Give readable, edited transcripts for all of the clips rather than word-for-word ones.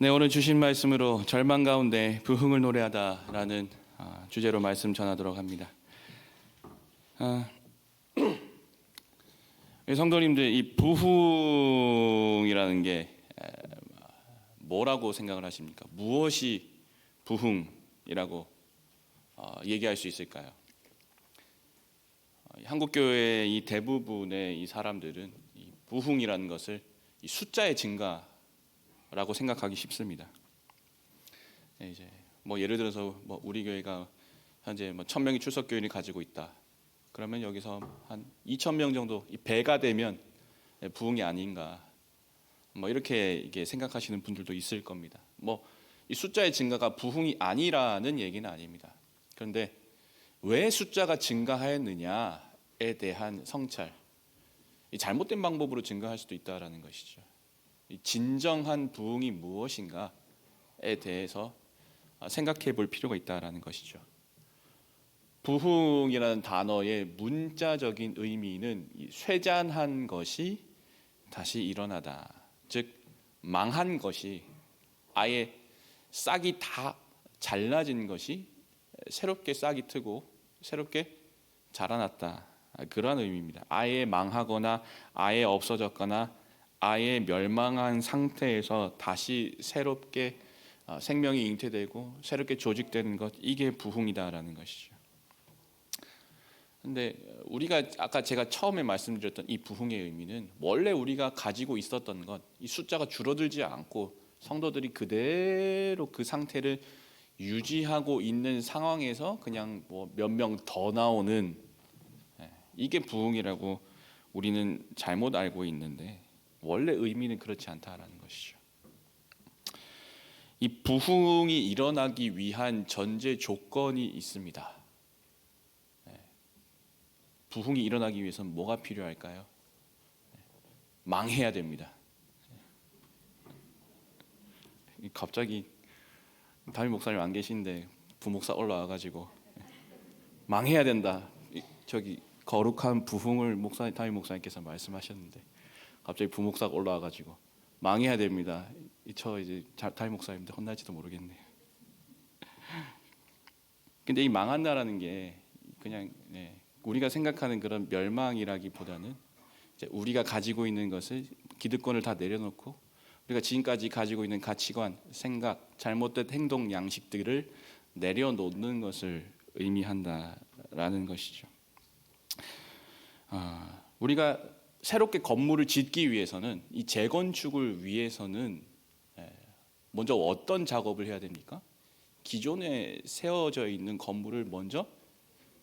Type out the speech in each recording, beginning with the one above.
네, 오늘 주신 말씀으로 절망 가운데 부흥을 노래하다라는 주제로 말씀 전하도록 합니다. 성도님들, 이 부흥이라는 게 뭐라고 생각을 하십니까? 무엇이 부흥이라고 얘기할 수 있을까요? 한국교회의 이 대부분의 이 사람들은 이 부흥이라는 것을 이 숫자의 증가라고 생각하기 쉽습니다. 이제 예를 들어서 우리 교회가 현재 1,000명이 출석교인을 가지고 있다. 그러면 여기서 한 2,000명 정도 이 배가 되면 부흥이 아닌가. 이렇게 이게 생각하시는 분들도 있을 겁니다. 이 숫자의 증가가 부흥이 아니라는 얘기는 아닙니다. 그런데 왜 숫자가 증가하였느냐에 대한 성찰, 이 잘못된 방법으로 증가할 수도 있다라는 것이죠. 이 진정한 부흥이 무엇인가에 대해서 생각해 볼 필요가 있다라는 것이죠. 부흥이라는 단어의 문자적인 의미는 쇠잔한 것이 다시 일어나다, 즉 망한 것이, 아예 싹이 다 잘라진 것이 새롭게 싹이 트고 새롭게 자라났다, 그런 의미입니다. 아예 망하거나 아예 없어졌거나 아예 멸망한 상태에서 다시 새롭게 생명이 잉태되고 새롭게 조직되는 것, 이게 부흥이다라는 것이죠. 근데 우리가 아까 제가 처음에 말씀드렸던 이 부흥의 의미는 원래 우리가 가지고 있었던 것, 이 숫자가 줄어들지 않고 성도들이 그대로 그 상태를 유지하고 있는 상황에서 그냥 몇 명 더 나오는, 이게 부흥이라고 우리는 잘못 알고 있는데 원래 의미는 그렇지 않다라는 것이죠. 이 부흥이 일어나기 위한 전제 조건이 있습니다. 부흥이 일어나기 위해서는 뭐가 필요할까요? 망해야 됩니다. 갑자기 담임 목사님 안 계신데 부목사 올라와가지고 망해야 된다, 저기 거룩한 부흥을 담임 목사님께서 말씀하셨는데 갑자기 부목사가 올라와가지고 망해야 됩니다. 저 이제 담임 목사님들 혼날지도 모르겠네요. 근데 이 망한다라는 게 그냥 우리가 생각하는 그런 멸망이라기보다는 이제 우리가 가지고 있는 것을, 기득권을 다 내려놓고 우리가 지금까지 가지고 있는 가치관, 생각, 잘못된 행동 양식들을 내려놓는 것을 의미한다라는 것이죠. 우리가 새롭게 건물을 짓기 위해서는, 이 재건축을 위해서는 먼저 어떤 작업을 해야 됩니까? 기존에 세워져 있는 건물을 먼저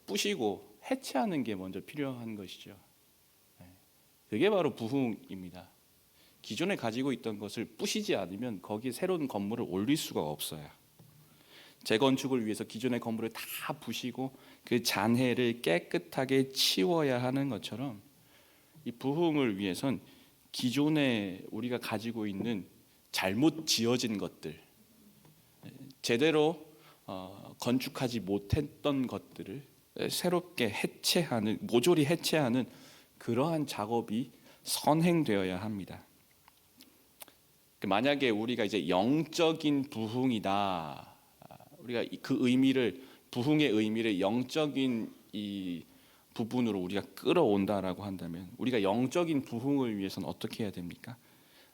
부시고 해체하는 게 먼저 필요한 것이죠. 그게 바로 부흥입니다. 기존에 가지고 있던 것을 부시지 않으면 거기에 새로운 건물을 올릴 수가 없어요. 재건축을 위해서 기존의 건물을 다 부시고 그 잔해를 깨끗하게 치워야 하는 것처럼, 이 부흥을 위해선 기존에 우리가 가지고 있는 잘못 지어진 것들, 제대로 건축하지 못했던 것들을 새롭게 해체하는, 모조리 해체하는 그러한 작업이 선행되어야 합니다. 만약에 우리가 이제 영적인 부흥이다, 우리가 그 의미를, 부흥의 의미를 영적인 이 부분으로 우리가 끌어온다라고 한다면, 우리가 영적인 부흥을 위해서는 어떻게 해야 됩니까?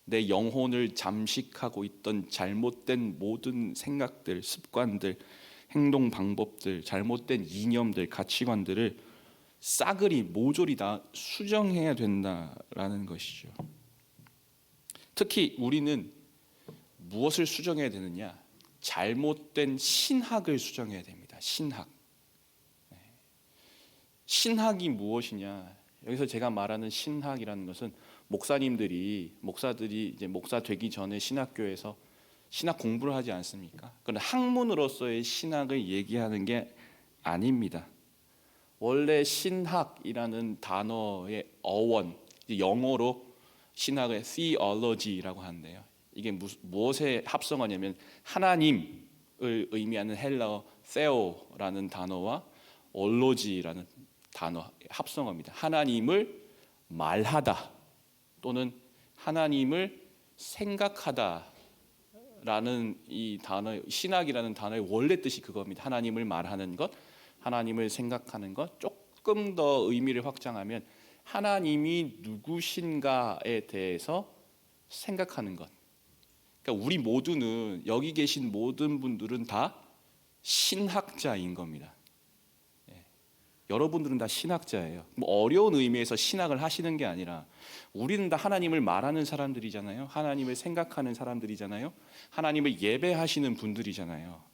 내 영혼을 잠식하고 있던 잘못된 모든 생각들, 습관들, 행동 방법들, 잘못된 이념들, 가치관들을 싸그리 모조리 다 수정해야 된다라는 것이죠. 특히 우리는 무엇을 수정해야 되느냐? 잘못된 신학을 수정해야 됩니다. 신학이 무엇이냐? 여기서 제가 말하는 신학이라는 것은 목사들이 이제 목사 되기 전에 신학교에서 신학 공부를 하지 않습니까? 그건 학문으로서의 신학을 얘기하는 게 아닙니다. 원래 신학이라는 단어의 어원, 영어로 신학을 theology라고 하는데요. 이게 무엇에 합성어냐면 하나님을 의미하는 헬라어 theo라는 단어와 올로지라는 단어 합성어입니다. 하나님을 말하다 또는 하나님을 생각하다 라는 이 단어, 신학이라는 단어의 원래 뜻이 그겁니다. 하나님을 말하는 것, 하나님을 생각하는 것. 조금 더 의미를 확장하면 하나님이 누구신가에 대해서 생각하는 것. 그러니까 우리 모두는, 여기 계신 모든 분들은 다 신학자인 겁니다. 여러분들은 다 신학자예요. 뭐 어려운 의미에서 신학을 하시는 게 아니라 우리는 다 하나님을 말하는 사람들이잖아요. 하나님을 생각하는 사람들이잖아요. 하나님을 예배하시는 분들이잖아요.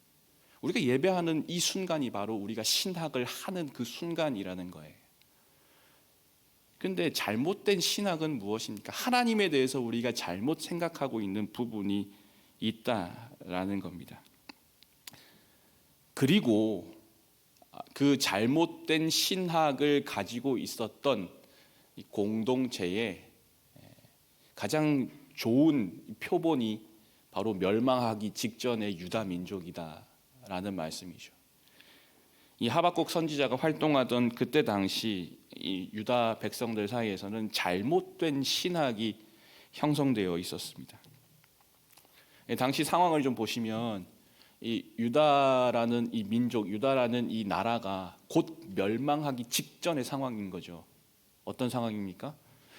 우리가 예배하는 이 순간이 바로 우리가 신학을 하는 그 순간이라는 거예요. 근데 잘못된 신학은 무엇입니까? 하나님에 대해서 우리가 잘못 생각하고 있는 부분이 있다라는 겁니다. 그리고 그 잘못된 신학을 가지고 있었던 이 공동체의 가장 좋은 표본이 바로 멸망하기 직전의 유다 민족이다라는 말씀이죠. 이 하박국 선지자가 활동하던 그때 당시 이 유다 백성들 사이에서는 잘못된 신학이 형성되어 있었습니다. 당시 상황을 좀 보시면 이 유다라는 이 민족, 유다라는 이 나라가 곧 멸망하기 직전의 상황인 거죠. 어떤 상황입니까?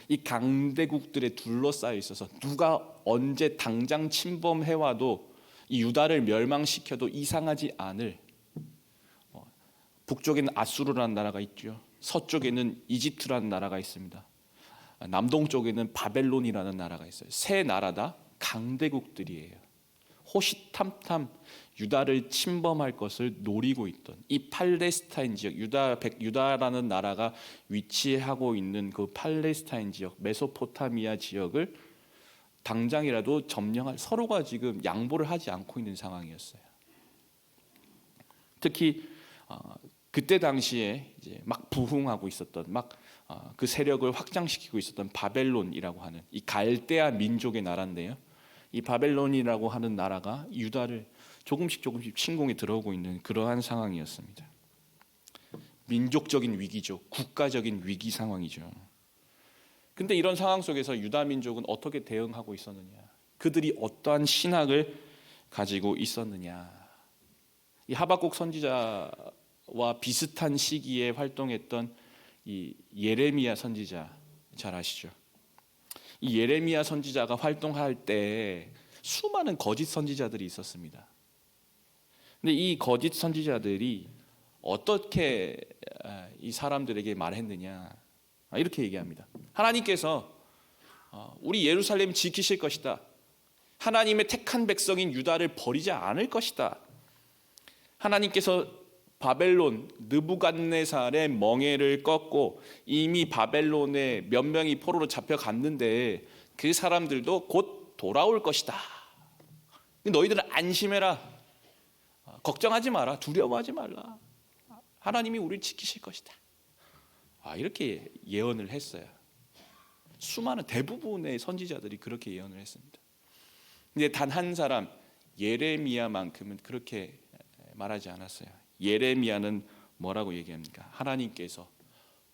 이 강대국들에 둘러싸여 있어서 누가 언제 당장 침범해와도 이 유다를 멸망시켜도 이상하지 않을, 북쪽에는 아수르라는 나라가 있죠. 서쪽에는 이집트라는 나라가 있습니다. 남동쪽에는 바벨론이라는 나라가 있어요. 세 나라 다 강대국들이에요. 호시탐탐 유다를 침범할 것을 노리고 있던 이 팔레스타인 지역, 유다라는 나라가 위치하고 있는 그 팔레스타인 지역, 메소포타미아 지역을 당장이라도 점령할, 서로가 지금 양보를 하지 않고 있는 상황이었어요. 특히 그때 당시에 이제 막 부흥하고 있었던, 그 세력을 확장시키고 있었던 바벨론이라고 하는 이 갈대아 민족의 나라인데요. 이 바벨론이라고 하는 나라가 유다를 조금씩 침공에 들어오고 있는 그러한 상황이었습니다. 민족적인 위기죠. 국가적인 위기 상황이죠. 근데 이런 상황 속에서 유다 민족은 어떻게 대응하고 있었느냐? 그들이 어떠한 신학을 가지고 있었느냐? 이 하박국 선지자와 비슷한 시기에 활동했던 이 예레미야 선지자 잘 아시죠? 이 예레미야 선지자가 활동할 때 수많은 거짓 선지자들이 있었습니다. 근데 이 거짓 선지자들이 어떻게 이 사람들에게 말했느냐? 이렇게 얘기합니다. 하나님께서 우리 예루살렘 지키실 것이다. 하나님의 택한 백성인 유다를 버리지 않을 것이다. 하나님께서 바벨론 느부갓네살의 멍에를 꺾고 이미 바벨론에 몇 명이 포로로 잡혀갔는데 그 사람들도 곧 돌아올 것이다. 너희들은 안심해라. 걱정하지 마라. 두려워하지 말라. 하나님이 우리를 지키실 것이다. 이렇게 예언을 했어요. 수많은 대부분의 선지자들이 그렇게 예언을 했습니다. 근데 단 한 사람 예레미야만큼은 그렇게 말하지 않았어요. 예레미야는 뭐라고 얘기합니까? 하나님께서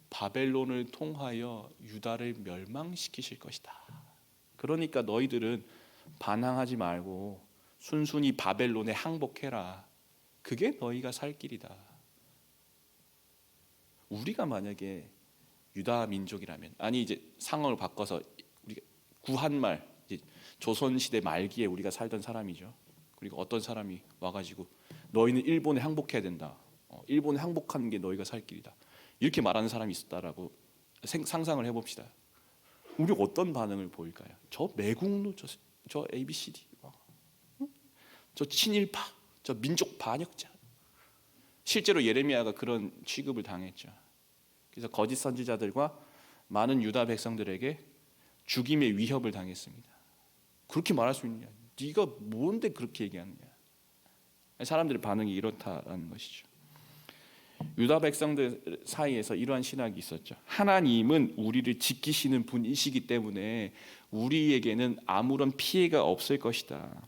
바벨론을 통하여 유다를 멸망시키실 것이다. 그러니까 너희들은 반항하지 말고 순순히 바벨론에 항복해라. 그게 너희가 살 길이다. 우리가 만약에 유다 민족이라면, 아니 이제 상황을 바꿔서 우리가 구한말, 이제 조선시대 말기에 우리가 살던 사람이죠. 그리고 어떤 사람이 와가지고 너희는 일본에 항복해야 된다. 일본에 항복하는 게 너희가 살 길이다. 이렇게 말하는 사람이 있었다라고 상상을 해봅시다. 우리 어떤 반응을 보일까요? 저 매국노, 저 ABCD, 저 친일파, 저 민족 반역자. 실제로 예레미야가 그런 취급을 당했죠. 그래서 거짓 선지자들과 많은 유다 백성들에게 죽임의 위협을 당했습니다. 그렇게 말할 수 있느냐? 네가 뭔데 그렇게 얘기하느냐? 사람들의 반응이 이렇다는 것이죠. 유다 백성들 사이에서 이러한 신학이 있었죠. 하나님은 우리를 지키시는 분이시기 때문에 우리에게는 아무런 피해가 없을 것이다.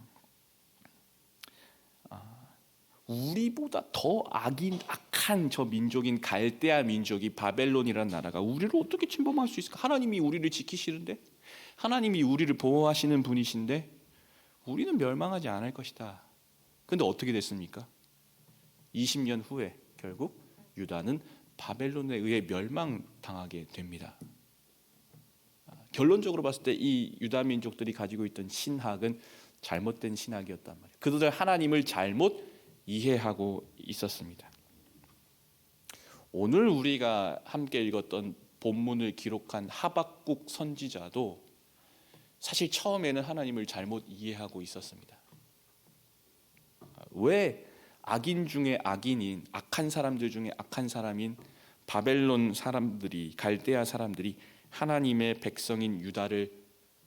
우리보다 더 악한 저 민족인 갈대아 민족이 바벨론이라는 나라가 우리를 어떻게 침범할 수 있을까? 하나님이 우리를 지키시는데, 하나님이 우리를 보호하시는 분이신데 우리는 멸망하지 않을 것이다. 근데 어떻게 됐습니까? 20년 후에 결국 유다는 바벨론에 의해 멸망당하게 됩니다. 결론적으로 봤을 때 이 유다 민족들이 가지고 있던 신학은 잘못된 신학이었단 말이에요. 그들은 하나님을 잘못 이해하고 있었습니다. 오늘 우리가 함께 읽었던 본문을 기록한 하박국 선지자도 사실 처음에는 하나님을 잘못 이해하고 있었습니다. 왜 악인 중에 악인인, 악한 사람들 중에 악한 사람인 바벨론 사람들이, 갈대아 사람들이 하나님의 백성인 유다를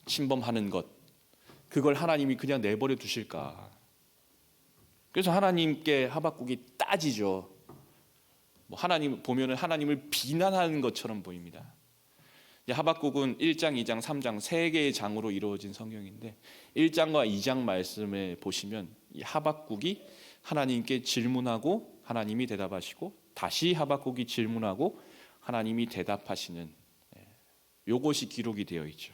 침범하는 것, 그걸 하나님이 그냥 내버려 두실까? 그래서 하나님께 하박국이 따지죠. 하나님 보면은 하나님을 비난하는 것처럼 보입니다. 하박국은 1장, 2장, 3장 세 개의 장으로 이루어진 성경인데 1장과 2장 말씀에 보시면 이 하박국이 하나님께 질문하고 하나님이 대답하시고 다시 하박국이 질문하고 하나님이 대답하시는 요것이 기록이 되어 있죠.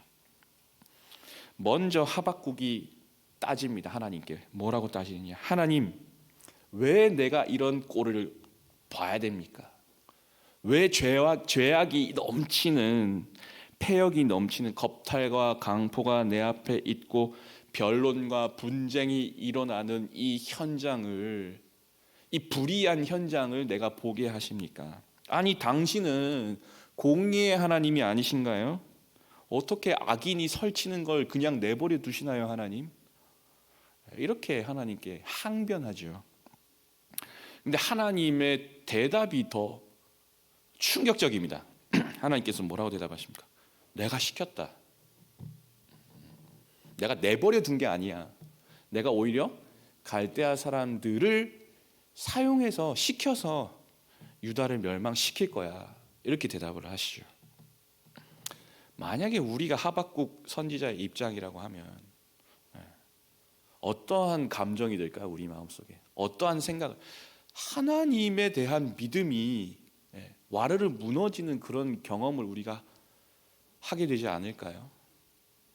먼저 하박국이 따집니다. 하나님께 뭐라고 따지느냐? 하나님, 왜 내가 이런 꼴을 봐야 됩니까? 왜 죄악이 넘치는, 패역이 넘치는 겁탈과 강포가 내 앞에 있고 변론과 분쟁이 일어나는 이 현장을, 이 불의한 현장을 내가 보게 하십니까? 아니, 당신은 공의의 하나님이 아니신가요? 어떻게 악인이 설치는 걸 그냥 내버려 두시나요, 하나님? 이렇게 하나님께 항변하죠. 근데 하나님의 대답이 더 충격적입니다. 하나님께서 뭐라고 대답하십니까? 내가 시켰다. 내가 내버려 둔 게 아니야. 내가 오히려 갈대아 사람들을 사용해서, 시켜서 유다를 멸망시킬 거야. 이렇게 대답을 하시죠. 만약에 우리가 하박국 선지자의 입장이라고 하면 어떠한 감정이 들까요? 우리 마음속에 어떠한 생각, 하나님에 대한 믿음이 와르르 무너지는 그런 경험을 우리가 하게 되지 않을까요?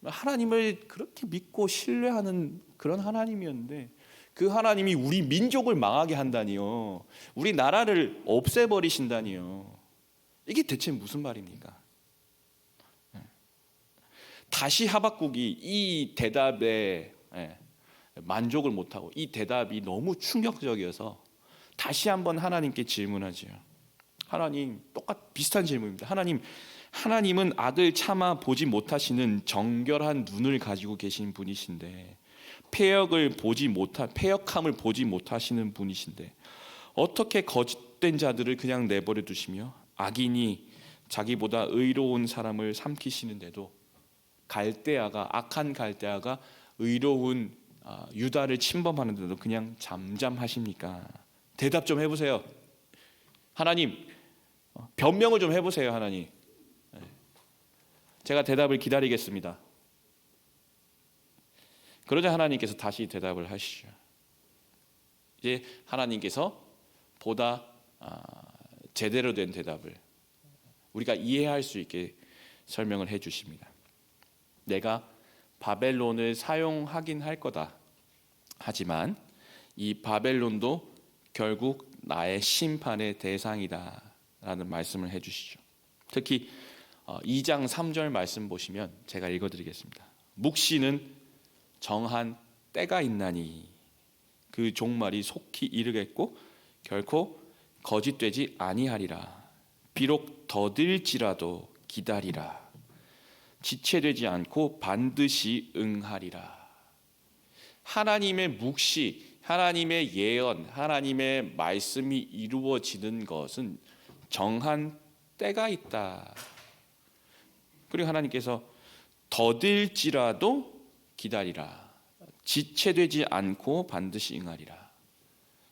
하나님을 그렇게 믿고 신뢰하는 그런 하나님이었는데 그 하나님이 우리 민족을 망하게 한다니요, 우리 나라를 없애버리신다니요. 이게 대체 무슨 말입니까? 다시 하박국이 이 대답에 만족을 못하고 이 대답이 너무 충격적이어서 다시 한번 하나님께 질문하죠. 하나님, 비슷한 질문입니다. 하나님은 악을 참아 보지 못하시는 정결한 눈을 가지고 계신 분이신데 패역함을 보지 못하시는 분이신데 어떻게 거짓된 자들을 그냥 내버려 두시며 악인이 자기보다 의로운 사람을 삼키시는데도 악한 갈대아가 의로운 유다를 침범하는데도 그냥 잠잠하십니까? 대답 좀 해보세요. 하나님, 변명을 좀 해보세요. 하나님, 제가 대답을 기다리겠습니다. 그러자 하나님께서 다시 대답을 하시죠. 이제 하나님께서 보다 제대로 된 대답을 우리가 이해할 수 있게 설명을 해 주십니다. 내가 바벨론을 사용하긴 할 거다. 하지만 이 바벨론도 결국 나의 심판의 대상이다 라는 말씀을 해 주시죠. 특히 2장 3절 말씀 보시면 제가 읽어드리겠습니다. 묵시는 정한 때가 있나니 그 종말이 속히 이르겠고 결코 거짓되지 아니하리라. 비록 더딜지라도 기다리라. 지체되지 않고 반드시 응하리라. 하나님의 묵시, 하나님의 예언, 하나님의 말씀이 이루어지는 것은 정한 때가 있다. 그리고 하나님께서 더딜지라도 기다리라. 지체되지 않고 반드시 응하리라.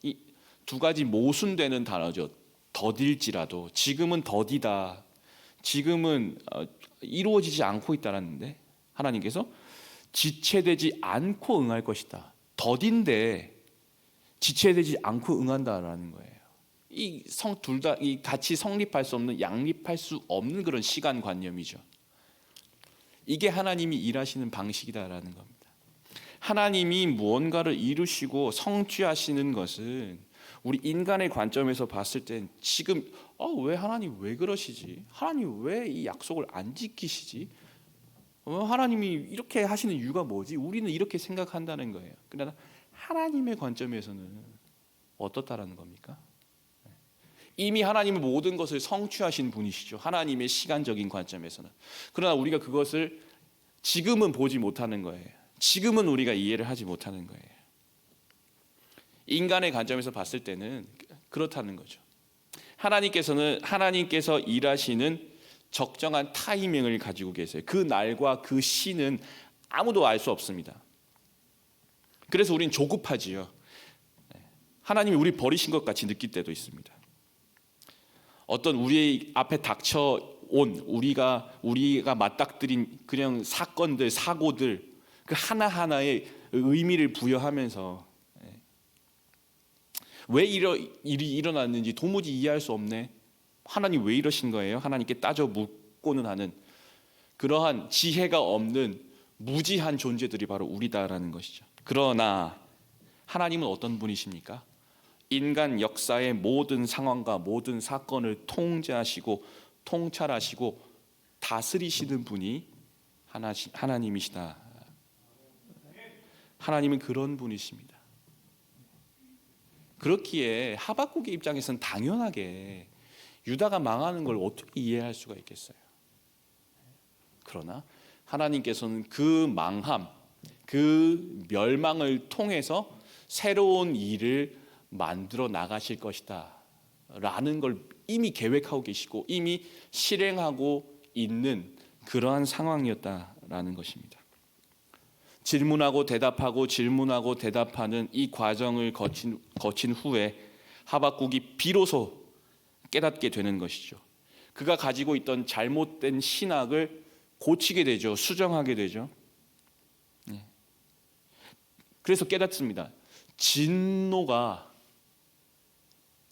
이 두 가지 모순되는 단어죠. 더딜지라도, 지금은 더디다, 지금은 이루어지지 않고 있다라는데 하나님께서 지체되지 않고 응할 것이다. 더딘데 지체되지 않고 응한다라는 거예요. 이 둘 다 같이 성립할 수 없는, 양립할 수 없는 그런 시간관념이죠. 이게 하나님이 일하시는 방식이다라는 겁니다. 하나님이 무언가를 이루시고 성취하시는 것은 우리 인간의 관점에서 봤을 땐 지금 왜 하나님 왜 그러시지? 하나님 왜 이 약속을 안 지키시지? 하나님이 이렇게 하시는 이유가 뭐지? 우리는 이렇게 생각한다는 거예요. 그러나 하나님의 관점에서는 어떻다라는 겁니까? 이미 하나님은 모든 것을 성취하신 분이시죠. 하나님의 시간적인 관점에서는. 그러나 우리가 그것을 지금은 보지 못하는 거예요. 지금은 우리가 이해를 하지 못하는 거예요. 인간의 관점에서 봤을 때는 그렇다는 거죠. 하나님께서 일하시는 적정한 타이밍을 가지고 계세요. 그 날과 그 시는 아무도 알 수 없습니다. 그래서 우리는 조급하지요. 하나님이 우리 버리신 것 같이 느낄 때도 있습니다. 어떤 우리 앞에 닥쳐온 우리가 맞닥뜨린 그냥 사건들, 사고들 그 하나하나의 의미를 부여하면서 왜 일이 일어났는지 도무지 이해할 수 없네. 하나님 왜 이러신 거예요? 하나님께 따져 묻고는 하는 그러한 지혜가 없는 무지한 존재들이 바로 우리다라는 것이죠. 그러나 하나님은 어떤 분이십니까? 인간 역사의 모든 상황과 모든 사건을 통제하시고 통찰하시고 다스리시는 분이 하나님이시다. 하나님은 그런 분이십니다. 그렇기에 하박국의 입장에서는 당연하게 유다가 망하는 걸 어떻게 이해할 수가 있겠어요? 그러나 하나님께서는 그 망함, 그 멸망을 통해서 새로운 일을 만들어 나가실 것이다 라는 걸 이미 계획하고 계시고 이미 실행하고 있는 그러한 상황이었다라는 것입니다. 질문하고 대답하는 이 과정을 거친 후에 하박국이 비로소 깨닫게 되는 것이죠. 그가 가지고 있던 잘못된 신학을 고치게 되죠. 수정하게 되죠. 그래서 깨닫습니다. 진노가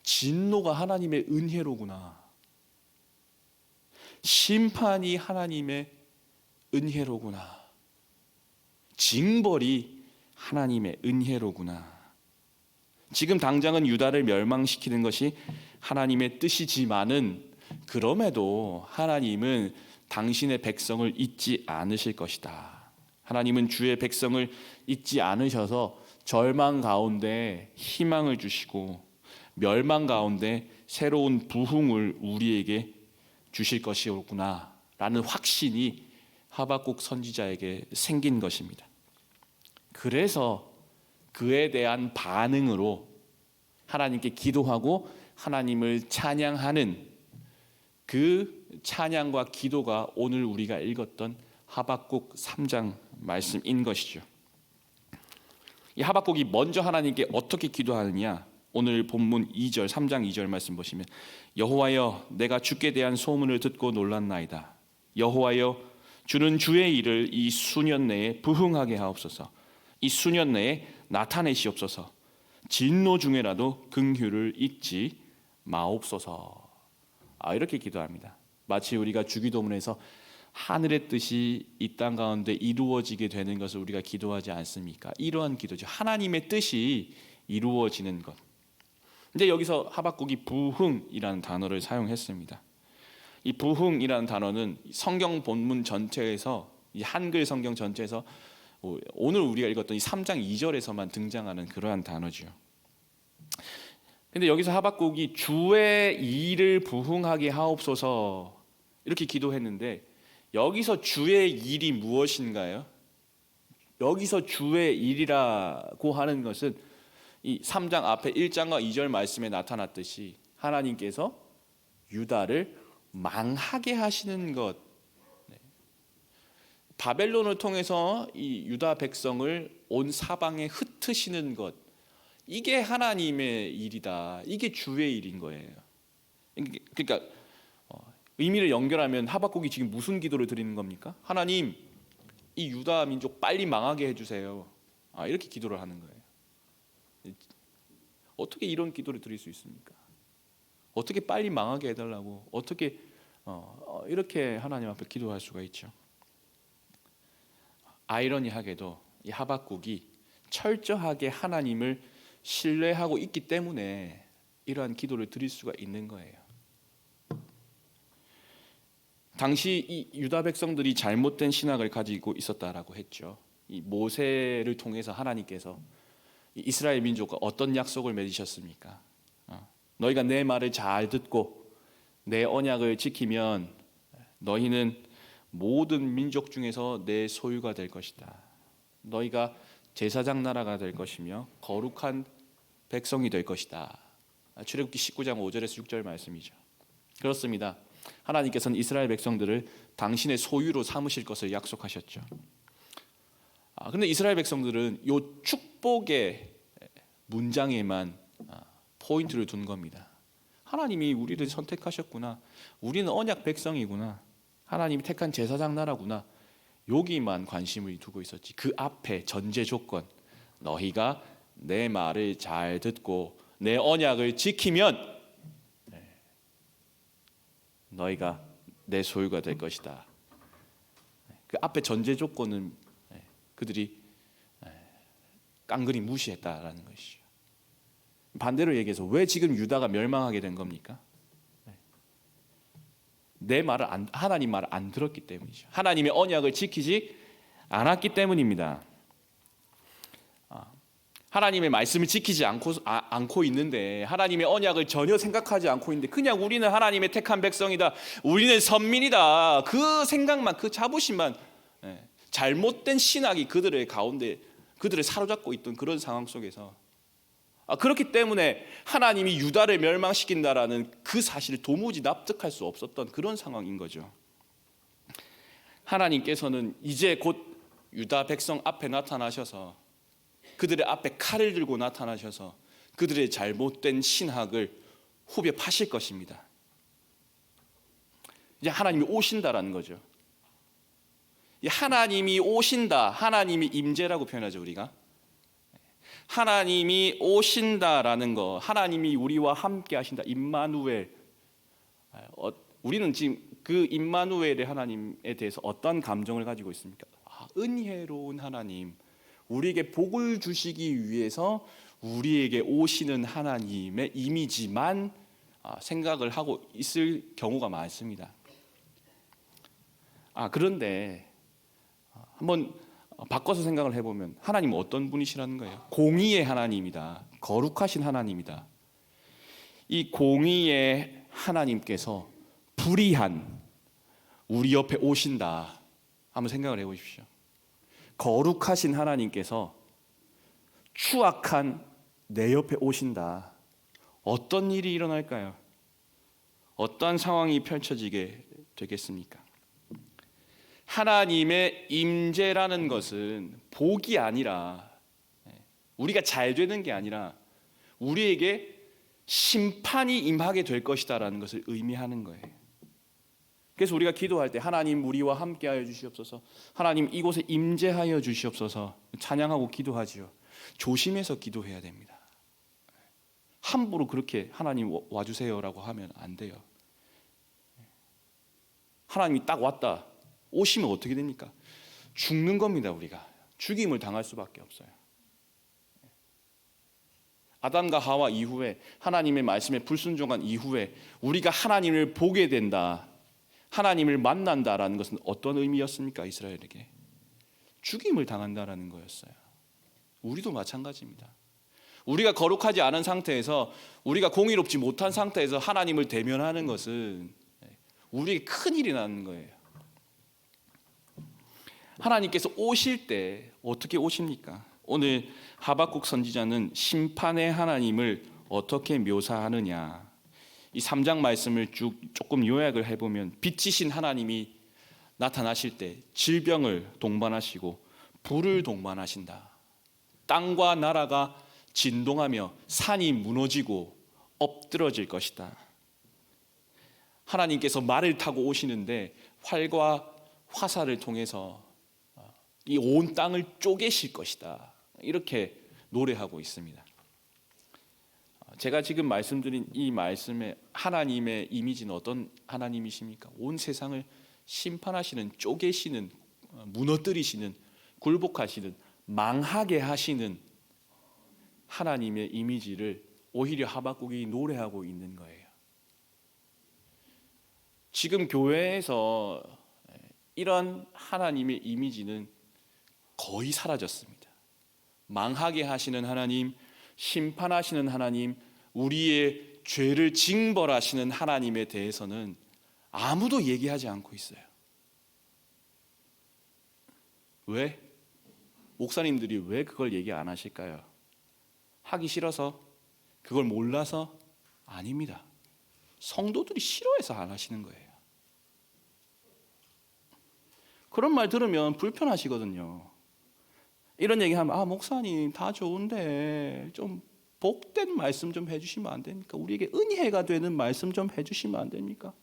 하나님의 은혜로구나. 심판이 하나님의 은혜로구나. 징벌이 하나님의 은혜로구나. 지금 당장은 유다를 멸망시키는 것이 하나님의 뜻이지만은 그럼에도 하나님은 당신의 백성을 잊지 않으실 것이다. 하나님은 주의 백성을 잊지 않으셔서 절망 가운데 희망을 주시고 멸망 가운데 새로운 부흥을 우리에게 주실 것이구나 라는 확신이 하박국 선지자에게 생긴 것입니다. 그래서 그에 대한 반응으로 하나님께 기도하고 하나님을 찬양하는 그 찬양과 기도가 오늘 우리가 읽었던 하박국 3장 말씀인 것이죠. 이 하박국이 먼저 하나님께 어떻게 기도하느냐? 오늘 본문 2절 3장 2절 말씀 보시면 여호와여 내가 주께 대한 소문을 듣고 놀랐나이다. 여호와여 주는 주의 일을 이 수년 내에 부흥하게 하옵소서. 이 수년 내에 나타내시옵소서. 진노 중에라도 긍휼을 잊지 마옵소서. 이렇게 기도합니다. 마치 우리가 주기도문에서 하늘의 뜻이 이 땅 가운데 이루어지게 되는 것을 우리가 기도하지 않습니까? 이러한 기도죠. 하나님의 뜻이 이루어지는 것. 근데 여기서 하박국이 부흥이라는 단어를 사용했습니다. 이 부흥이라는 단어는 성경 본문 전체에서 이 한글 성경 전체에서 오늘 우리가 읽었던 이 3장 2절에서만 등장하는 그러한 단어죠. 근데 여기서 하박국이 주의 일을 부흥하게 하옵소서 이렇게 기도했는데 여기서 주의 일이 무엇인가요? 여기서 주의 일이라고 하는 것은 이 3장 앞에 1장과 2절 말씀에 나타났듯이 하나님께서 유다를 망하게 하시는 것, 바벨론을 통해서 이 유다 백성을 온 사방에 흩으시는 것, 이게 하나님의 일이다. 이게 주의 일인 거예요. 그러니까 의미를 연결하면 하박국이 지금 무슨 기도를 드리는 겁니까? 하나님, 이 유다 민족 빨리 망하게 해주세요. 이렇게 기도를 하는 거예요. 어떻게 이런 기도를 드릴 수 있습니까? 어떻게 빨리 망하게 해달라고 어떻게 이렇게 하나님 앞에 기도할 수가 있죠? 아이러니하게도 이 하박국이 철저하게 하나님을 신뢰하고 있기 때문에 이러한 기도를 드릴 수가 있는 거예요. 당시 이 유다 백성들이 잘못된 신학을 가지고 있었다라고 했죠. 이 모세를 통해서 하나님께서 이스라엘 민족과 어떤 약속을 맺으셨습니까? 너희가 내 말을 잘 듣고 내 언약을 지키면 너희는 모든 민족 중에서 내 소유가 될 것이다. 너희가 제사장 나라가 될 것이며 거룩한 백성이 될 것이다. 출애굽기 19장 5절에서 6절 말씀이죠. 그렇습니다. 하나님께서는 이스라엘 백성들을 당신의 소유로 삼으실 것을 약속하셨죠. 그런데 이스라엘 백성들은 이 축복의 문장에만 포인트를 둔 겁니다. 하나님이 우리를 선택하셨구나. 우리는 언약 백성이구나. 하나님이 택한 제사장 나라구나. 여기만 관심을 두고 있었지. 그 앞에 전제 조건, 너희가 내 말을 잘 듣고 내 언약을 지키면 너희가 내 소유가 될 것이다. 그 앞에 전제 조건은 그들이 깡그리 무시했다라는 것이죠. 반대로 얘기해서 왜 지금 유다가 멸망하게 된 겁니까? 내 말을 하나님 말을 안 들었기 때문이죠. 하나님의 언약을 지키지 않았기 때문입니다. 하나님의 말씀을 지키지 않고 있는데, 하나님의 언약을 전혀 생각하지 않고 있는데, 그냥 우리는 하나님의 택한 백성이다, 우리는 선민이다, 그 생각만, 그 자부심만, 잘못된 신학이 그들의 가운데 그들을 사로잡고 있던 그런 상황 속에서, 그렇기 때문에 하나님이 유다를 멸망시킨다라는 그 사실을 도무지 납득할 수 없었던 그런 상황인 거죠. 하나님께서는 이제 곧 유다 백성 앞에 나타나셔서, 그들의 앞에 칼을 들고 나타나셔서 그들의 잘못된 신학을 후벼 파실 것입니다. 이제 하나님이 오신다라는 거죠. 하나님이 오신다, 하나님이 임재라고 표현하죠. 우리가 하나님이 오신다라는 거, 하나님이 우리와 함께 하신다, 임마누엘. 우리는 지금 그 임마누엘의 하나님에 대해서 어떤 감정을 가지고 있습니까? 은혜로운 하나님, 우리에게 복을 주시기 위해서 우리에게 오시는 하나님의 이미지만 생각을 하고 있을 경우가 많습니다. 그런데 한번 바꿔서 생각을 해보면 하나님은 어떤 분이시라는 거예요? 공의의 하나님이다. 거룩하신 하나님이다. 이 공의의 하나님께서 불의한 우리 옆에 오신다. 한번 생각을 해보십시오. 거룩하신 하나님께서 추악한 내 옆에 오신다. 어떤 일이 일어날까요? 어떤 상황이 펼쳐지게 되겠습니까? 하나님의 임재라는 것은 복이 아니라, 우리가 잘 되는 게 아니라 우리에게 심판이 임하게 될 것이다라는 것을 의미하는 거예요. 그래서 우리가 기도할 때 하나님 우리와 함께하여 주시옵소서, 하나님 이곳에 임재하여 주시옵소서 찬양하고 기도하지요. 조심해서 기도해야 됩니다. 함부로 그렇게 하나님 와주세요라고 하면 안 돼요. 하나님이 딱 왔다, 오시면 어떻게 됩니까? 죽는 겁니다. 우리가 죽임을 당할 수밖에 없어요. 아담과 하와 이후에, 하나님의 말씀에 불순종한 이후에 우리가 하나님을 보게 된다, 하나님을 만난다라는 것은 어떤 의미였습니까? 이스라엘에게 죽임을 당한다라는 거였어요. 우리도 마찬가지입니다. 우리가 거룩하지 않은 상태에서, 우리가 공의롭지 못한 상태에서 하나님을 대면하는 것은 우리에게 큰일이 나는 거예요. 하나님께서 오실 때 어떻게 오십니까? 오늘 하박국 선지자는 심판의 하나님을 어떻게 묘사하느냐, 이 3장 말씀을 조금 요약을 해보면, 빛이신 하나님이 나타나실 때 질병을 동반하시고 불을 동반하신다. 땅과 나라가 진동하며 산이 무너지고 엎드러질 것이다. 하나님께서 말을 타고 오시는데 활과 화살을 통해서 이 온 땅을 쪼개실 것이다. 이렇게 노래하고 있습니다. 제가 지금 말씀드린 이 말씀의 하나님의 이미지는 어떤 하나님이십니까? 온 세상을 심판하시는, 쪼개시는, 무너뜨리시는, 굴복하시는 망하게 하시는 하나님의 이미지를 오히려 하박국이 노래하고 있는 거예요. 지금 교회에서 이런 하나님의 이미지는 거의 사라졌습니다. 망하게 하시는 하나님, 심판하시는 하나님, 우리의 죄를 징벌하시는 하나님에 대해서는 아무도 얘기하지 않고 있어요. 왜? 목사님들이 왜 그걸 얘기 안 하실까요? 하기 싫어서? 그걸 몰라서? 아닙니다. 성도들이 싫어해서 안 하시는 거예요. 그런 말 들으면 불편하시거든요. 이런 얘기하면 목사님 다 좋은데 좀 복된 말씀 좀 해주시면 안 됩니까? 우리에게 은혜가 되는 말씀 좀 해주시면 안 됩니까?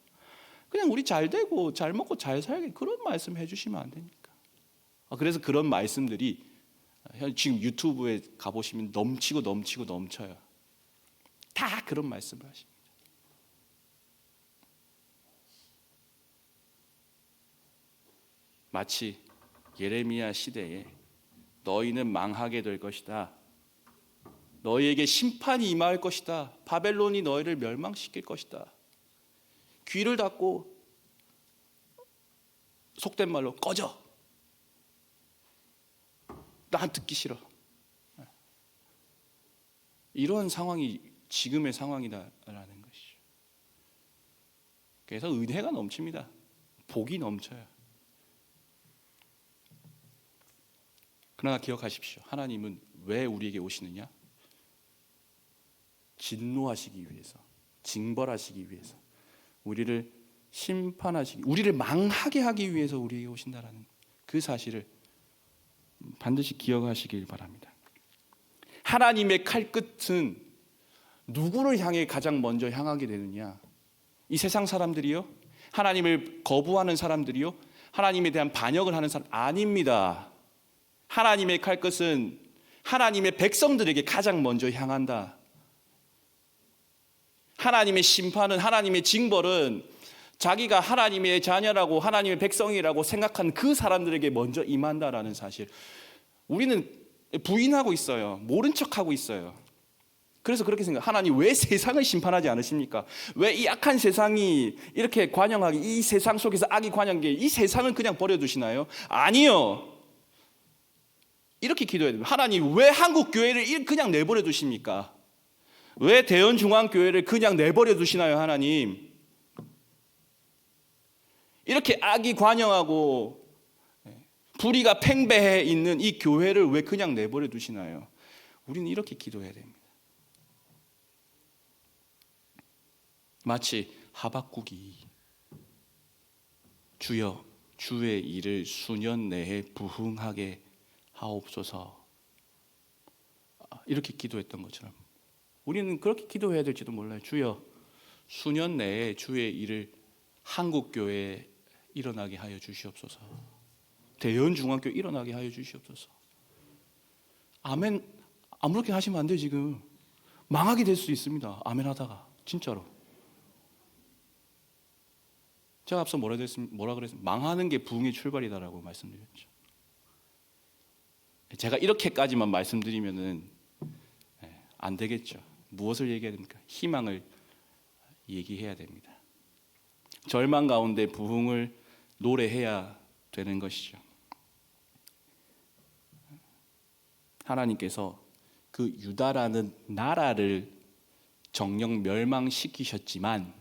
그냥 우리 잘 되고 잘 먹고 잘 살게 그런 말씀 해주시면 안 됩니까? 그래서 그런 말씀들이 지금 유튜브에 가보시면 넘치고 넘쳐요. 다 그런 말씀을 하십니다. 마치 예레미야 시대에 너희는 망하게 될 것이다. 너희에게 심판이 임할 것이다. 바벨론이 너희를 멸망시킬 것이다. 귀를 닫고 속된 말로 꺼져. 난 듣기 싫어. 이런 상황이 지금의 상황이다라는 것이죠. 그래서 은혜가 넘칩니다. 복이 넘쳐요. 그러나 기억하십시오. 하나님은 왜 우리에게 오시느냐? 진노하시기 위해서, 징벌하시기 위해서, 우리를 심판하시기, 우리를 망하게 하기 위해서 우리에게 오신다라는 그 사실을 반드시 기억하시길 바랍니다. 하나님의 칼끝은 누구를 향해 가장 먼저 향하게 되느냐? 이 세상 사람들이요? 하나님을 거부하는 사람들이요? 하나님에 대한 반역을 하는 사람? 아닙니다. 하나님의 칼끝은 하나님의 백성들에게 가장 먼저 향한다. 하나님의 심판은, 하나님의 징벌은 자기가 하나님의 자녀라고 하나님의 백성이라고 생각한 그 사람들에게 먼저 임한다라는 사실, 우리는 부인하고 있어요. 모른 척하고 있어요. 그래서 그렇게 생각, 하나님 왜 세상을 심판하지 않으십니까? 왜 이 악한 세상이 이렇게 관영하게, 이 세상 속에서 악이 관영하게 이 세상을 그냥 버려두시나요? 아니요. 이렇게 기도해야 됩니다. 하나님 왜 한국 교회를 그냥 내버려 두십니까? 왜 대연중앙교회를 그냥 내버려 두시나요? 하나님 이렇게 악이 관영하고 불의가 팽배해 있는 이 교회를 왜 그냥 내버려 두시나요? 우리는 이렇게 기도해야 됩니다. 마치 하박국이 주여 주의 일을 수년 내에 부흥하게 하옵소서 이렇게 기도했던 것처럼 우리는 그렇게 기도해야 될지도 몰라요. 주여 수년 내에 주의 일을 한국교회에 일어나게 하여 주시옵소서. 대연중앙교회 일어나게 하여 주시옵소서. 아멘. 아무렇게 하시면 안 돼요. 지금 망하게 될 수도 있습니다. 아멘 하다가 진짜로. 제가 앞서 뭐라 그랬습니까? 망하는 게 부흥의 출발이다라고 말씀드렸죠. 제가 이렇게까지만 말씀드리면은 안 되겠죠. 무엇을 얘기해야 됩니까? 희망을 얘기해야 됩니다. 절망 가운데 부흥을 노래해야 되는 것이죠. 하나님께서 그 유다라는 나라를 정령 멸망시키셨지만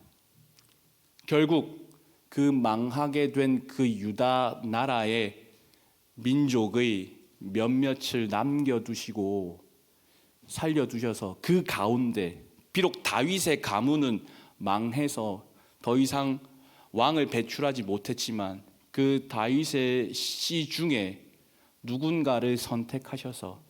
결국 그 망하게 된 그 유다 나라의 민족의 몇몇을 남겨두시고 살려두셔서 그 가운데 비록 다윗의 가문은 망해서 더 이상 왕을 배출하지 못했지만 그 다윗의 씨 중에 누군가를 선택하셔서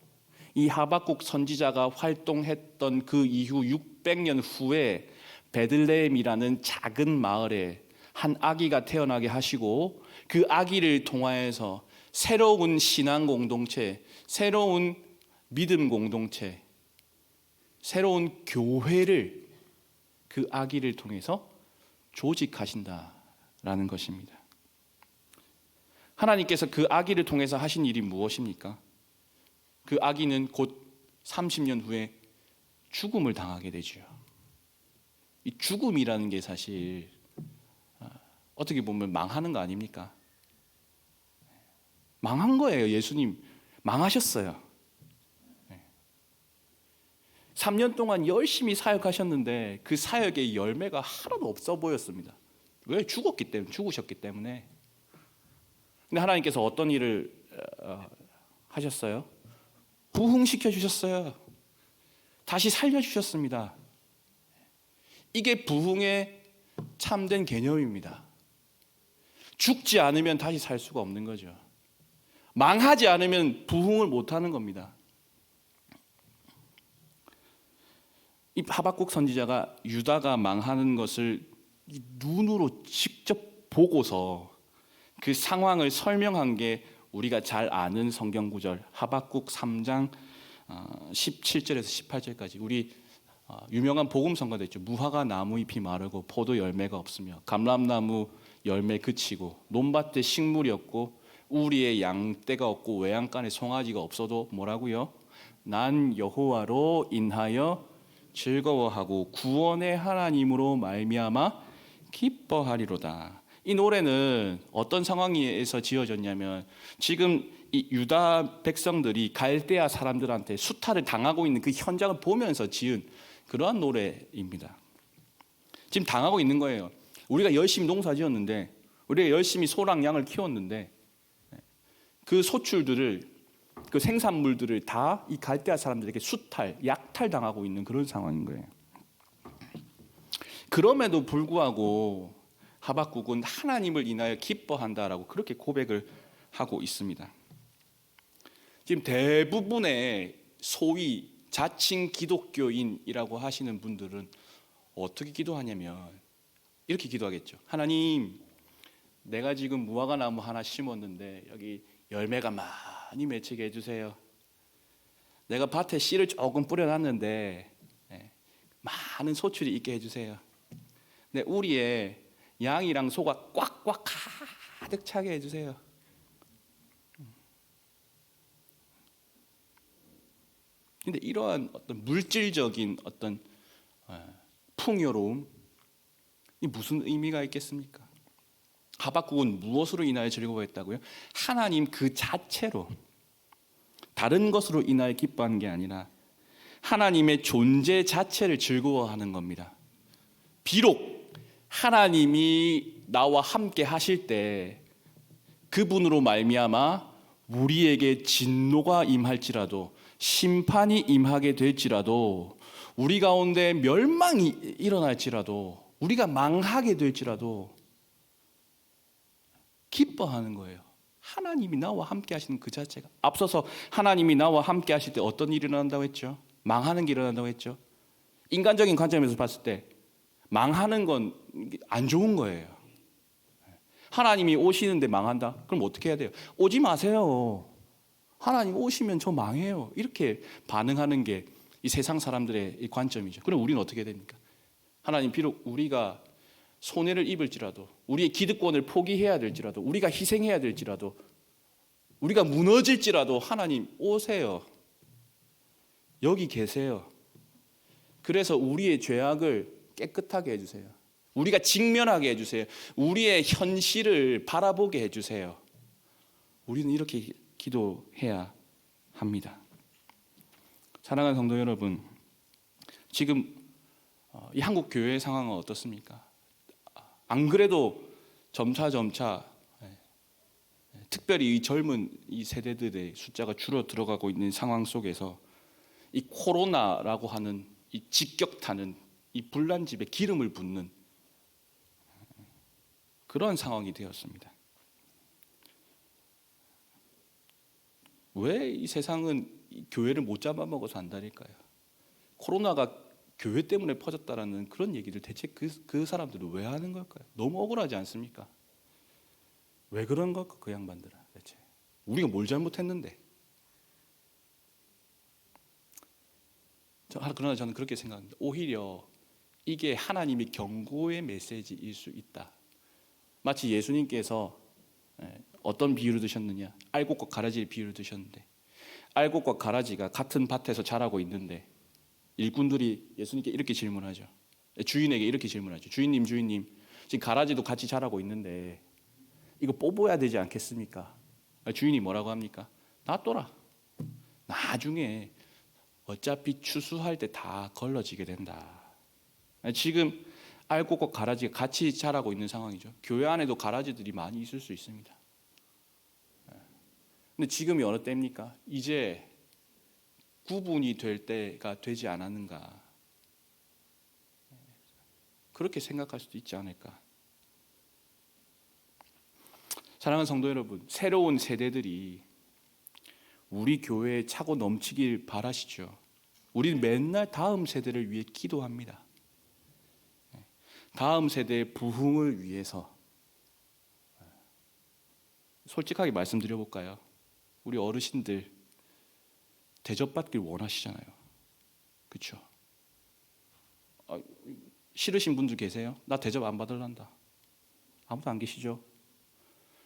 이 하박국 선지자가 활동했던 그 이후 600년 후에 베들레헴이라는 작은 마을에 한 아기가 태어나게 하시고 그 아기를 통하여서 새로운 신앙 공동체, 새로운 믿음 공동체, 새로운 교회를 그 아기를 통해서 조직하신다라는 것입니다. 하나님께서 그 아기를 통해서 하신 일이 무엇입니까? 그 아기는 곧 30년 후에 죽음을 당하게 되죠. 이 죽음이라는 게 사실 어떻게 보면 망하는 거 아닙니까? 망한 거예요. 예수님 망하셨어요. 3년 동안 열심히 사역하셨는데 그 사역의 열매가 하나도 없어 보였습니다. 왜? 죽으셨기 때문에. 근데 하나님께서 어떤 일을 하셨어요? 부흥시켜 주셨어요. 다시 살려 주셨습니다. 이게 부흥의 참된 개념입니다. 죽지 않으면 다시 살 수가 없는 거죠. 망하지 않으면 부흥을 못 하는 겁니다. 이 하박국 선지자가 유다가 망하는 것을 눈으로 직접 보고서 그 상황을 설명한 게 우리가 잘 아는 성경 구절 하박국 3장 17절에서 18절까지 우리 유명한 복음 성가도 있죠. 무화과 나무 잎이 마르고 포도 열매가 없으며 감람나무 열매 그치고 논밭에 식물이 없고 우리의 양떼가 없고 외양간에 송아지가 없어도 뭐라고요? 난 여호와로 인하여 즐거워하고 구원의 하나님으로 말미암아 기뻐하리로다. 이 노래는 어떤 상황에서 지어졌냐면 지금 이 유다 백성들이 갈대아 사람들한테 수탈을 당하고 있는 그 현장을 보면서 지은 그러한 노래입니다. 지금 당하고 있는 거예요. 우리가 열심히 농사 지었는데 우리가 열심히 소랑 양을 키웠는데 그 소출들을 그 생산물들을 다 이 갈대아 사람들에게 수탈, 약탈 당하고 있는 그런 상황인 거예요. 그럼에도 불구하고 하박국은 하나님을 인하여 기뻐한다라고 그렇게 고백을 하고 있습니다. 지금 대부분의 소위 자칭 기독교인이라고 하시는 분들은 어떻게 기도하냐면 이렇게 기도하겠죠. 하나님, 내가 지금 무화과 나무 하나 심었는데 여기 열매가 많이 맺히게 해주세요. 내가 밭에 씨를 조금 뿌려놨는데 많은 소출이 있게 해주세요. 내 우리의 양이랑 소가 꽉꽉 가득 차게 해주세요. 근데 이러한 어떤 물질적인 어떤 풍요로움 이 무슨 의미가 있겠습니까? 하박국은 무엇으로 인하여 즐거워했다고요? 하나님 그 자체로, 다른 것으로 인하여 기뻐하는 게 아니라 하나님의 존재 자체를 즐거워하는 겁니다. 비록 하나님이 나와 함께 하실 때 그분으로 말미암아 우리에게 진노가 임할지라도, 심판이 임하게 될지라도, 우리 가운데 멸망이 일어날지라도, 우리가 망하게 될지라도 기뻐하는 거예요. 하나님이 나와 함께 하시는 그 자체가. 앞서서 하나님이 나와 함께 하실 때 어떤 일이 일어난다고 했죠? 망하는 게 일어난다고 했죠. 인간적인 관점에서 봤을 때 망하는 건 안 좋은 거예요. 하나님이 오시는데 망한다? 그럼 어떻게 해야 돼요? 오지 마세요. 하나님 오시면 저 망해요. 이렇게 반응하는 게 이 세상 사람들의 이 관점이죠. 그럼 우리는 어떻게 됩니까? 하나님, 비록 우리가 손해를 입을지라도, 우리의 기득권을 포기해야 될지라도, 우리가 희생해야 될지라도, 우리가 무너질지라도 하나님 오세요. 여기 계세요. 그래서 우리의 죄악을 깨끗하게 해주세요. 우리가 직면하게 해주세요. 우리의 현실을 바라보게 해주세요. 우리는 이렇게 기도해야 합니다. 사랑하는 성도 여러분, 지금 이 한국 교회의 상황은 어떻습니까? 안 그래도 점차 특별히 이 젊은 이 세대들의 숫자가 줄어 들어가고 있는 상황 속에서 이 코로나라고 하는 이 직격타는 이 불난집에 기름을 붓는 그런 상황이 되었습니다. 왜 이 세상은 이 교회를 못 잡아먹어서 안달일까요? 코로나가 교회 때문에 퍼졌다라는 그런 얘기를 대체 그 사람들은 왜 하는 걸까요? 너무 억울하지 않습니까? 왜 그런 걸까 그 양반들은 대체? 우리가 뭘 잘못했는데? 그러나 저는 그렇게 생각합니다. 오히려 이게 하나님의 경고의 메시지일 수 있다. 마치 예수님께서 어떤 비유를 드셨느냐? 알곡과 가라지의 비유를 드셨는데 알곡과 가라지가 같은 밭에서 자라고 있는데 일꾼들이 예수님께 이렇게 질문하죠. 주인에게 이렇게 질문하죠. 주인님, 주인님, 지금 가라지도 같이 자라고 있는데 이거 뽑아야 되지 않겠습니까? 주인이 뭐라고 합니까? 놔둬라. 나중에 어차피 추수할 때 다 걸러지게 된다. 지금 알곡과 가라지가 같이 자라고 있는 상황이죠. 교회 안에도 가라지들이 많이 있을 수 있습니다. 근데 지금이 어느 때입니까? 이제 구분이 될 때가 되지 않았는가? 그렇게 생각할 수도 있지 않을까? 사랑하는 성도 여러분, 새로운 세대들이 우리 교회에 차고 넘치길 바라시죠. 우리는 맨날 다음 세대를 위해 기도합니다. 다음 세대의 부흥을 위해서. 솔직하게 말씀드려볼까요? 우리 어르신들 대접받길 원하시잖아요. 그렇죠? 싫으신 분들 계세요? 나 대접 안 받을란다. 아무도 안 계시죠?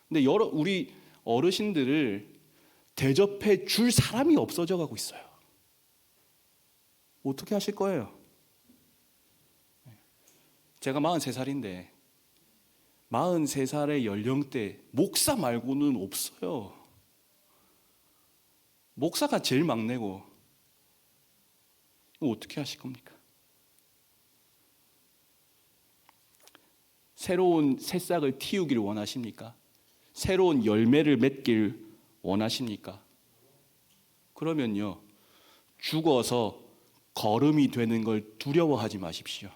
근데 우리 어르신들을 대접해 줄 사람이 없어져 가고 있어요. 어떻게 하실 거예요? 제가 43살인데 43살의 연령대 목사 말고는 없어요. 목사가 제일 막내고 이거 어떻게 하실 겁니까? 새로운 새싹을 틔우기를 원하십니까? 새로운 열매를 맺길 원하십니까? 그러면요, 죽어서 거름이 되는 걸 두려워하지 마십시오.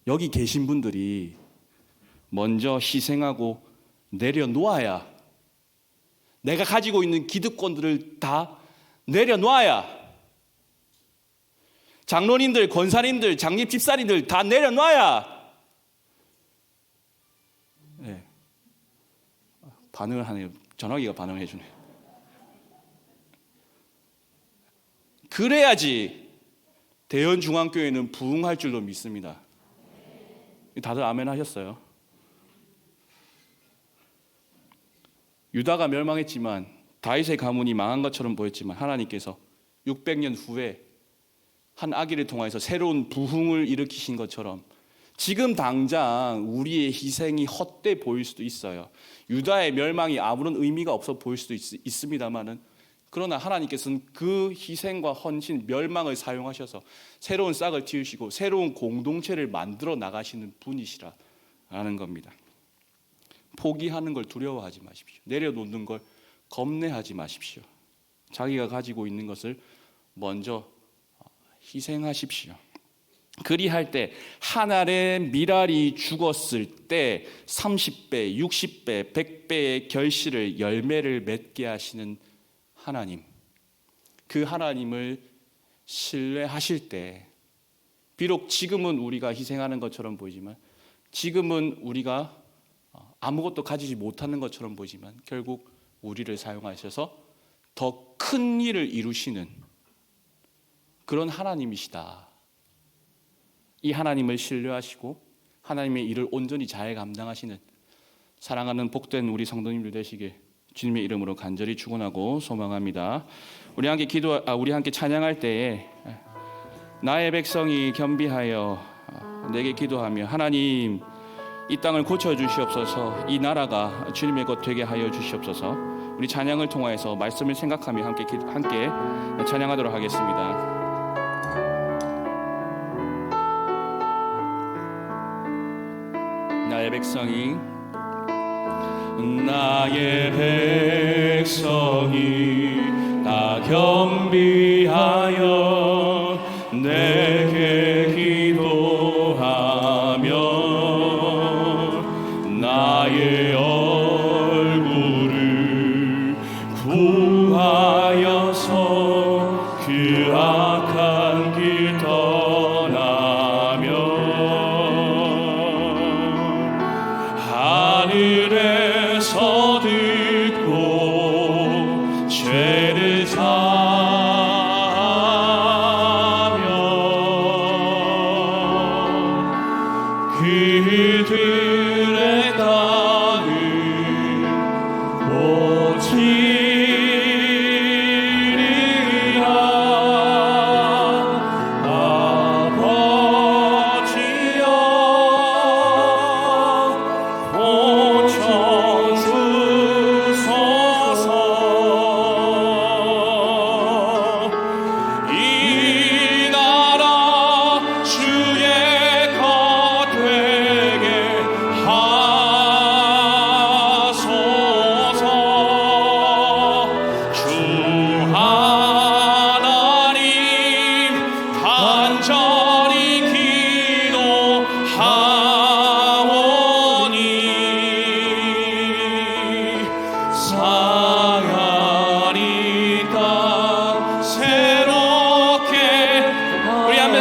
여기 계신 분들이 먼저 희생하고 내려놓아야, 내가 가지고 있는 기득권들을 다 내려놔야, 장로님들, 권사님들, 장립 집사님들 다 내려놔야, 네. 반응을 하네요. 전화기가 반응을 해주네. 그래야지 대연중앙교회는 부흥할 줄로 믿습니다. 다들 아멘 하셨어요? 유다가 멸망했지만, 다윗의 가문이 망한 것처럼 보였지만, 하나님께서 600년 후에 한 아기를 통해서 새로운 부흥을 일으키신 것처럼 지금 당장 우리의 희생이 헛돼 보일 수도 있어요. 유다의 멸망이 아무런 의미가 없어 보일 수도 있습니다만은, 그러나 하나님께서는 그 희생과 헌신, 멸망을 사용하셔서 새로운 싹을 틔우시고 새로운 공동체를 만들어 나가시는 분이시라는 겁니다. 포기하는 걸 두려워하지 마십시오. 내려놓는 걸 겁내하지 마십시오. 자기가 가지고 있는 것을 먼저 희생하십시오. 그리할 때 한 알의 밀알이 죽었을 때 30배, 60배, 100배의 결실을, 열매를 맺게 하시는 하나님, 그 하나님을 신뢰하실 때, 비록 지금은 우리가 희생하는 것처럼 보이지만, 지금은 우리가 아무것도 가지지 못하는 것처럼 보이지만, 결국 우리를 사용하셔서 더 큰 일을 이루시는 그런 하나님이시다. 이 하나님을 신뢰하시고 하나님의 일을 온전히 잘 감당하시는 사랑하는 복된 우리 성도님들 되시길 주님의 이름으로 간절히 축원하고 소망합니다. 우리 함께 찬양할 때에 나의 백성이 겸비하여 내게 기도하며, 하나님 이 땅을 고쳐 주시옵소서, 이 나라가 주님의 것 되게 하여 주시옵소서. 우리 찬양을 통하여서 말씀을 생각하며 함께 찬양하도록 하겠습니다. 나의 백성이 다 겸비하여 내게 기도하며 나의 얼굴을 구하여서 그 악한 길 떠나며 하늘에서 듣고 죄를 사하며 그들의 가는 오직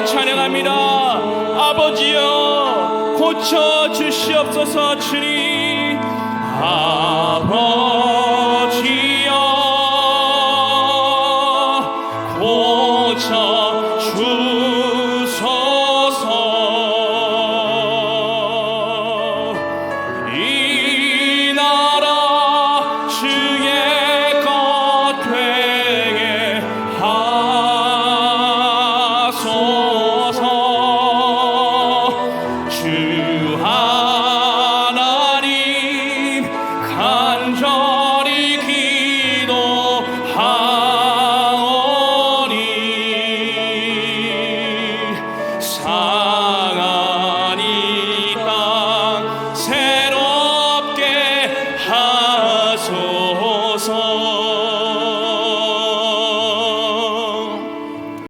찬양합니다. 아버지여 고쳐 주시옵소서. 주님 아버지여 고쳐